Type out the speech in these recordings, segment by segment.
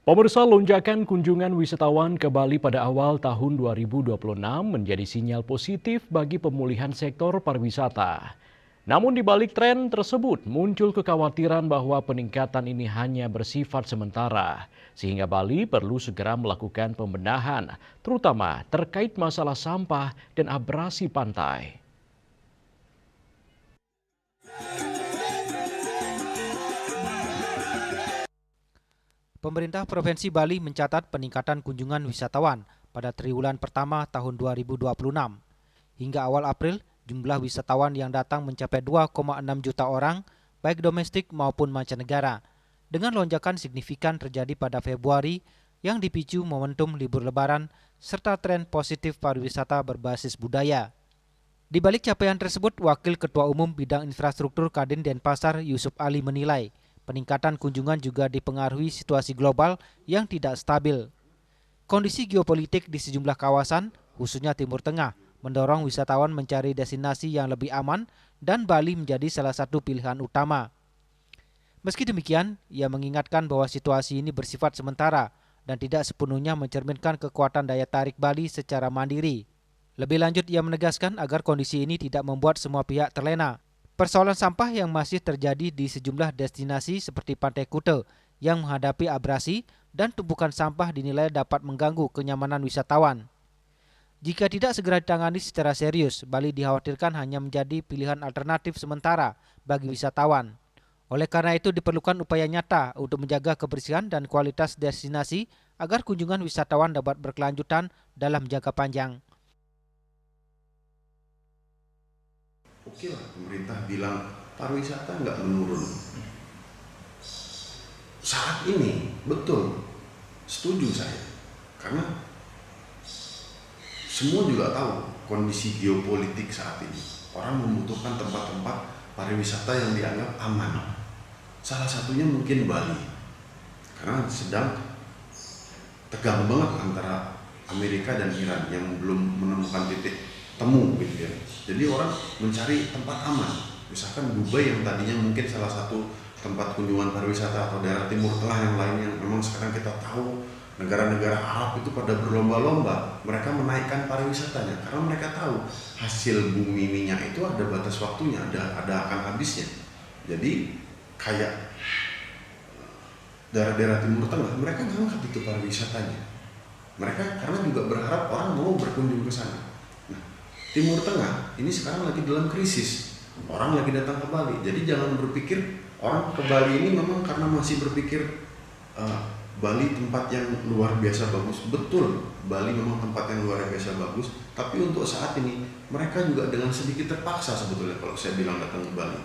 Pemirsa, lonjakan kunjungan wisatawan ke Bali pada awal tahun 2026 menjadi sinyal positif bagi pemulihan sektor pariwisata. Namun di balik tren tersebut muncul kekhawatiran bahwa peningkatan ini hanya bersifat sementara, sehingga Bali perlu segera melakukan pembenahan, terutama terkait masalah sampah dan abrasi pantai. Pemerintah Provinsi Bali mencatat peningkatan kunjungan wisatawan pada triwulan pertama tahun 2026. Hingga awal April, jumlah wisatawan yang datang mencapai 2,6 juta orang, baik domestik maupun mancanegara. Dengan lonjakan signifikan terjadi pada Februari yang dipicu momentum libur lebaran serta tren positif pariwisata berbasis budaya. Di balik capaian tersebut, Wakil Ketua Umum Bidang Infrastruktur Kadin Denpasar Yusuf Ali menilai peningkatan kunjungan juga dipengaruhi situasi global yang tidak stabil. Kondisi geopolitik di sejumlah kawasan, khususnya Timur Tengah, mendorong wisatawan mencari destinasi yang lebih aman dan Bali menjadi salah satu pilihan utama. Meski demikian, ia mengingatkan bahwa situasi ini bersifat sementara dan tidak sepenuhnya mencerminkan kekuatan daya tarik Bali secara mandiri. Lebih lanjut, ia menegaskan agar kondisi ini tidak membuat semua pihak terlena. Persoalan sampah yang masih terjadi di sejumlah destinasi seperti Pantai Kute yang menghadapi abrasi dan tumpukan sampah dinilai dapat mengganggu kenyamanan wisatawan. Jika tidak segera ditangani secara serius, Bali dikhawatirkan hanya menjadi pilihan alternatif sementara bagi wisatawan. Oleh karena itu diperlukan upaya nyata untuk menjaga kebersihan dan kualitas destinasi agar kunjungan wisatawan dapat berkelanjutan dalam jangka panjang. Oke lah, pemerintah bilang pariwisata nggak menurun. Saat ini betul, setuju saya, karena semua juga tahu kondisi geopolitik saat ini. Orang membutuhkan tempat-tempat pariwisata yang dianggap aman. Salah satunya mungkin Bali, karena sedang tegang banget antara Amerika dan Iran yang belum menemukan titik temu gitu ya. Jadi orang mencari tempat aman. Misalkan Dubai yang tadinya mungkin salah satu tempat kunjungan pariwisata atau daerah Timur Tengah yang lain yang memang sekarang kita tahu negara-negara Arab itu pada berlomba-lomba mereka menaikkan pariwisatanya karena mereka tahu hasil bumi minyak itu ada batas waktunya, ada akan habisnya. Jadi kayak daerah-daerah Timur Tengah mereka ngangkat itu pariwisatanya. Mereka karena juga berharap orang mau berkunjung ke sana. Timur Tengah ini sekarang lagi dalam krisis, orang lagi datang ke Bali. Jadi jangan berpikir orang ke Bali ini memang karena masih berpikir Bali tempat yang luar biasa bagus. Betul, Bali memang tempat yang luar biasa bagus. Tapi untuk saat ini mereka juga dengan sedikit terpaksa sebetulnya kalau saya bilang datang ke Bali.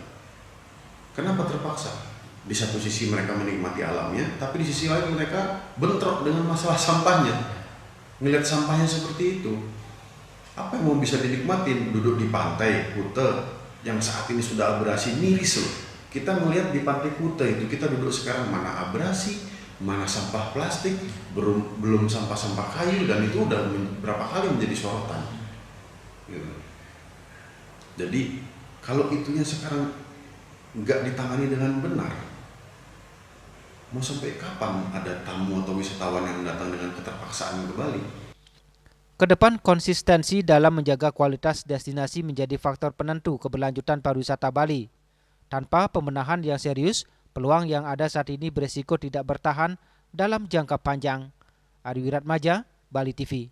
Kenapa terpaksa? Di satu sisi mereka menikmati alamnya, tapi di sisi lain mereka bentrok dengan masalah sampahnya. Ngelihat sampahnya seperti itu. Apa yang mau bisa dinikmatin? Duduk di pantai Kute yang saat ini sudah abrasi, miris loh. Kita melihat di pantai Kute itu kita duduk sekarang mana abrasi, mana sampah plastik, belum sampah-sampah kayu, dan itu udah berapa kali menjadi sorotan. Gitu. Jadi kalau itunya sekarang nggak ditangani dengan benar, mau sampai kapan ada tamu atau wisatawan yang datang dengan keterpaksaan ke Bali? Kedepan konsistensi dalam menjaga kualitas destinasi menjadi faktor penentu keberlanjutan pariwisata Bali. Tanpa pembenahan yang serius, peluang yang ada saat ini beresiko tidak bertahan dalam jangka panjang. Ari Wiratmaja, Bali TV.